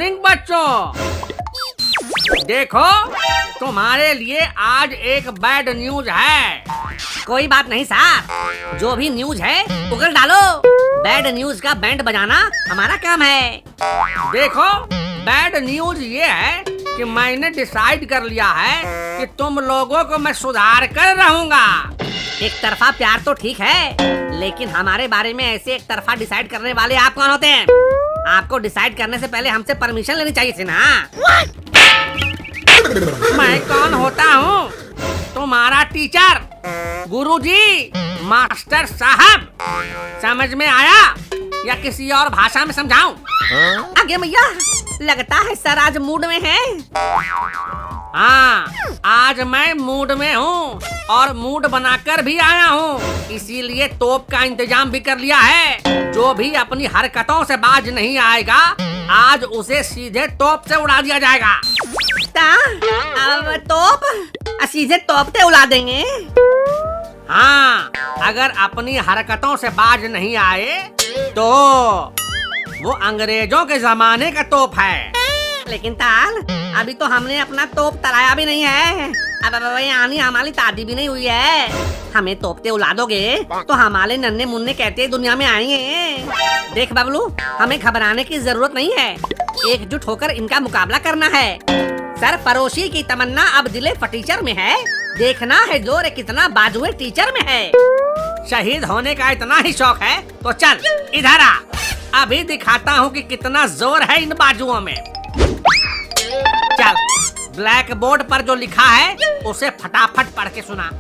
Morning बच्चों। देखो तुम्हारे लिए आज एक बैड न्यूज है। कोई बात नहीं साहब, जो भी न्यूज है उगल डालो। बैड न्यूज का बैंड बजाना हमारा काम है। देखो बैड न्यूज ये है कि मैंने डिसाइड कर लिया है कि तुम लोगों को मैं सुधार कर रहूंगा। एक तरफा प्यार तो ठीक है, लेकिन हमारे बारे में ऐसे एक तरफा डिसाइड करने वाले आप कौन होते हैं? आपको डिसाइड करने से पहले हमसे परमिशन लेनी चाहिए थी ना। मैं कौन होता हूँ? तुम्हारा टीचर, गुरुजी, मास्टर साहब। समझ में आया या किसी और भाषा में समझाऊं? आगे भैया, लगता है सर आज मूड में है। हाँ, आज मैं मूड में हूँ और मूड बनाकर भी आया हूँ। इसीलिए तोप का इंतजाम भी कर लिया है। जो भी अपनी हरकतों से बाज नहीं आएगा, आज उसे सीधे तोप से उड़ा दिया जाएगा। अब तोप सीधे तोपते उड़ा देंगे। हाँ, अगर अपनी हरकतों से बाज नहीं आए तो वो अंग्रेजों के जमाने का तोप है। लेकिन ताल, अभी तो हमने अपना तोप तराया भी नहीं है। अब यानी हमारी तादी भी नहीं हुई है। हमें तोपते उड़ा दोगे तो हमारे नन्हे मुन्ने कहते दुनिया में आएंगे। देख बबलू, हमें घबराने की जरूरत नहीं है। एकजुट होकर इनका मुकाबला करना है। सर पड़ोसी की तमन्ना अब दिले फटीचर में है। देखना है जोर कितना बाजुए टीचर में है। शहीद होने का इतना ही शौक है तो चल इधर आ। अभी दिखाता हूँ कि कितना जोर है इन बाजुओं में। चल, ब्लैक बोर्ड पर जो लिखा है उसे फटाफट पढ़ के सुना।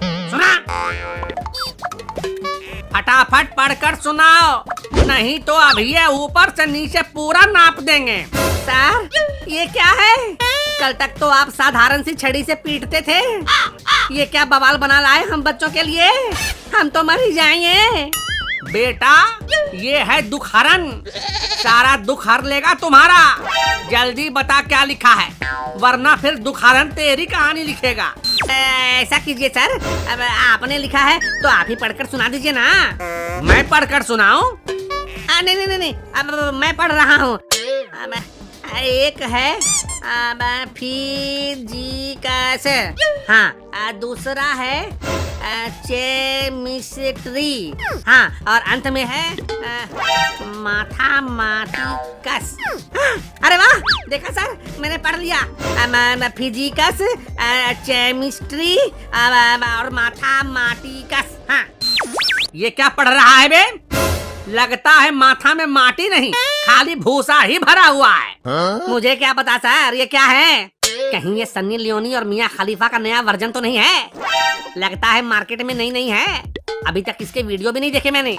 फटाफट पढ़कर सुनाओ, नहीं तो अभी ये ऊपर से नीचे पूरा नाप देंगे। सर ये क्या है? कल तक तो आप साधारण सी छड़ी से पीटते थे। ये क्या बवाल बना लाए हम बच्चों के लिए? हम तो मर ही जाएंगे। बेटा ये है दुखहरण, सारा दुख हर लेगा तुम्हारा। जल्दी बता क्या लिखा है, वरना फिर दुखहरण तेरी कहानी लिखेगा। ऐसा कीजिए सर, अब आपने लिखा है तो आप ही पढ़कर सुना दीजिए ना। मैं पढ़कर सुनाऊं? नहीं, अब मैं पढ़ रहा हूँ। एक है फिजिकस, हाँ, दूसरा है केमिस्ट्री, हाँ, और अंत में है मैथमेटिक्स। अरे वाह, देखा सर, मैंने पढ़ लिया। फिजिकस, केमिस्ट्री और मैथमेटिक्स। हाँ, ये क्या पढ़ रहा है बे? लगता है माथा में माटी नहीं, खाली भूसा ही भरा हुआ है। मुझे क्या पता सर, ये क्या है? कहीं ये सन्नी लियोनी और मियां खलीफा का नया वर्जन तो नहीं है? लगता है मार्केट में नई है। अभी तक इसके वीडियो भी नहीं देखे मैंने।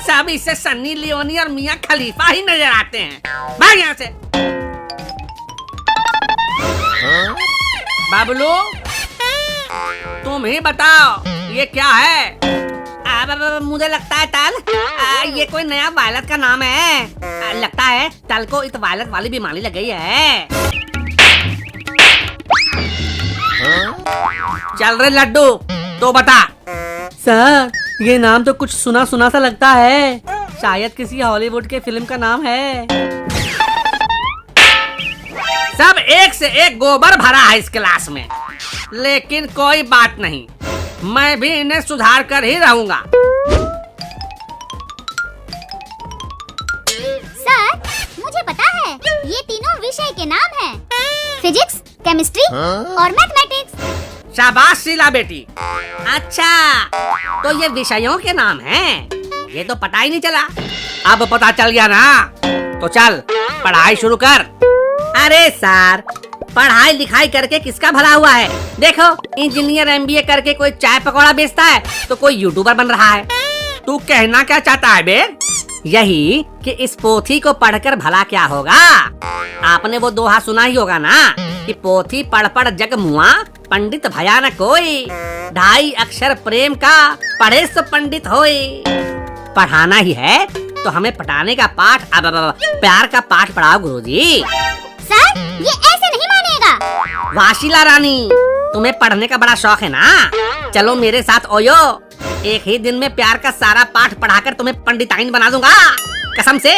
सब इसे सन्नी लियोनी और मियां खलीफा ही नजर आते हैं। भाग यहाँ से। बाबलू, तुम ही बताओ ये क्या है? मुझे लगता है ताल, ये कोई नया वायरस का नाम है। लगता है ताल को इस वायरस वाली बीमारी लग गई है। चल रे लड्डू, तो बता। सर ये नाम तो कुछ सुना सुना सा लगता है। शायद किसी हॉलीवुड के फिल्म का नाम है। सब एक से एक गोबर भरा है इस क्लास में, लेकिन कोई बात नहीं, मैं भी इन्हें सुधार कर ही रहूंगा। सर मुझे पता है, ये तीनों विषय के नाम हैं। फिजिक्स, केमिस्ट्री और मैथमेटिक्स। शाबाश शीला बेटी। अच्छा, तो ये विषयों के नाम हैं। ये तो पता ही नहीं चला। अब पता चल गया ना, तो चल पढ़ाई शुरू कर। अरे सर, पढ़ाई लिखाई करके किसका भला हुआ है? देखो, इंजीनियर MBA करके कोई चाय पकौड़ा बेचता है तो कोई यूट्यूबर बन रहा है। तू कहना क्या चाहता है बे? यही कि इस पोथी को पढ़कर भला क्या होगा। आपने वो दोहा सुना ही होगा ना कि पोथी पढ़ पढ़ जग मुआ, पंडित भया न कोई। 2.5 अक्षर प्रेम का, पढ़े सो पंडित होए। पढ़ाना ही है तो हमें पढ़ाने का पाठ, प्यार का पाठ पढ़ाओ गुरुजी। सर ये ऐसे नहीं मानेगा। वाशिला रानी, तुम्हें पढ़ने का बड़ा शौक है ना? चलो मेरे साथ ओयो, एक ही दिन में प्यार का सारा पाठ पढ़ाकर तुम्हें पंडिताइन बना दूंगा, कसम से।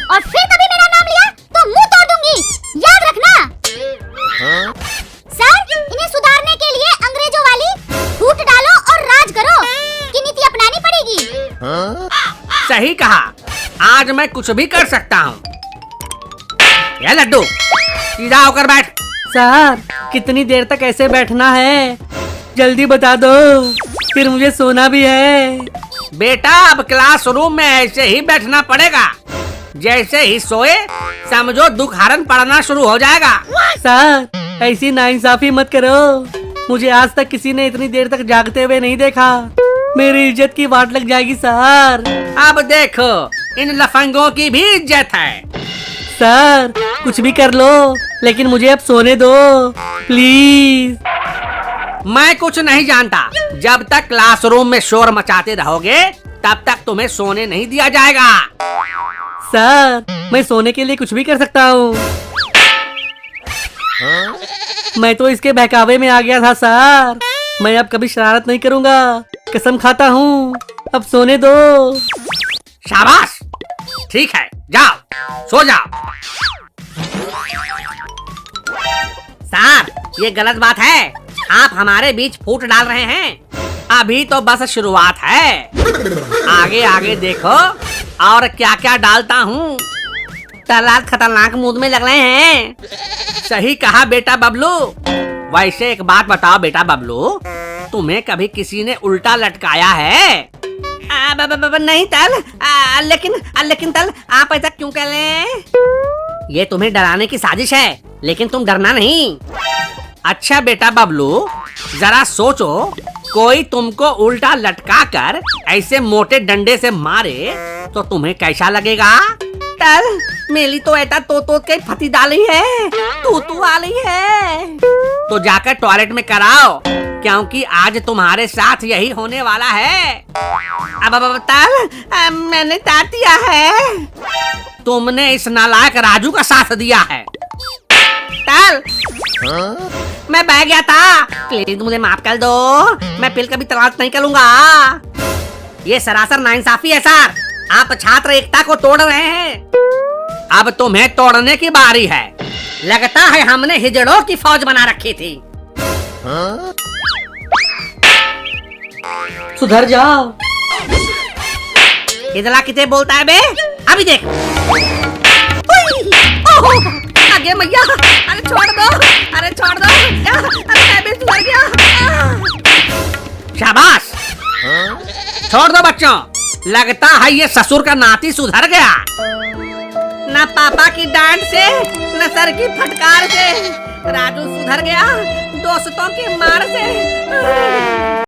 और फिर कभी मेरा नाम लिया तो मुंह तोड़ दूंगी, याद रखना। सर, इन्हें सुधारने के लिए अंग्रेजों वाली फूट डालो और राज करो की नीति अपनानी पड़ेगी। सही कहा, आज मैं कुछ भी कर सकता हूँ। ये लड्डू, सीधा होकर बैठ। सर, कितनी देर तक ऐसे बैठना है? जल्दी बता दो, फिर मुझे सोना भी है। बेटा, अब क्लासरूम में ऐसे ही बैठना पड़ेगा। जैसे ही सोए समझो दुखहरण पड़ना शुरू हो जाएगा। सर, ऐसी नाइंसाफी मत करो। मुझे आज तक किसी ने इतनी देर तक जागते हुए नहीं देखा। मेरी इज्जत की वाट लग जाएगी सर। अब देखो, इन लफंगों की भी इज्जत है। सर, कुछ भी कर लो, लेकिन मुझे अब सोने दो प्लीज। मैं कुछ नहीं जानता। जब तक क्लासरूम में शोर मचाते रहोगे तब तक तुम्हें सोने नहीं दिया जाएगा। सर, मैं सोने के लिए कुछ भी कर सकता हूँ। मैं तो इसके बहकावे में आ गया था सर। मैं अब कभी शरारत नहीं करूँगा, कसम खाता हूँ। अब सोने दो। शाबाश, ठीक है, जाओ सो जाओ। सर, ये गलत बात है। आप हमारे बीच फूट डाल रहे हैं। अभी तो बस शुरुआत है, आगे आगे देखो और क्या क्या डालता हूँ। तलाक खतरनाक मूड में लग रहे हैं। सही कहा बेटा बबलू। वैसे एक बात बताओ बेटा बबलू, तुम्हें कभी किसी ने उल्टा लटकाया है? नहीं तल, लेकिन तल, आप ऐसा क्यों कह रहे हैं? ये तुम्हें डराने की साजिश है, लेकिन तुम डरना नहीं। अच्छा बेटा बबलू, जरा सोचो, कोई तुमको उल्टा लटका कर ऐसे मोटे डंडे से मारे तो तुम्हें कैसा लगेगा? तल, मेरी तो ऐसा तो के फती डाली है, तू आ रही है। तो जाकर टॉयलेट में कराओ, क्योंकि आज तुम्हारे साथ यही होने वाला है। अब तल, मैंने तार दिया है। तुमने इस नालायक राजू का साथ दिया है। तल, मैं बह गया था, प्लीज मुझे माफ कर दो। मैं फिर कभी तलाश नहीं करूंगा। ये सरासर नाइंसाफी है सर। आप छात्र एकता को तोड़ रहे हैं। अब तुम्हें तोड़ने की बारी है। लगता है हमने हिजड़ों की फौज बना रखी थी। सुधर जाओ। इधला कितने बोलता है बे? अभी देख। आगे मैया, अरे छोड़ दो, अरे छोड़ दो, अरे मैं भी सुधर गया। शाबाश, छोड़ दो बच्चों। लगता है ये ससुर का नाती सुधर गया। न पापा की डांट से न सर की फटकार से राजू सुधर गया, दोस्तों की मार से।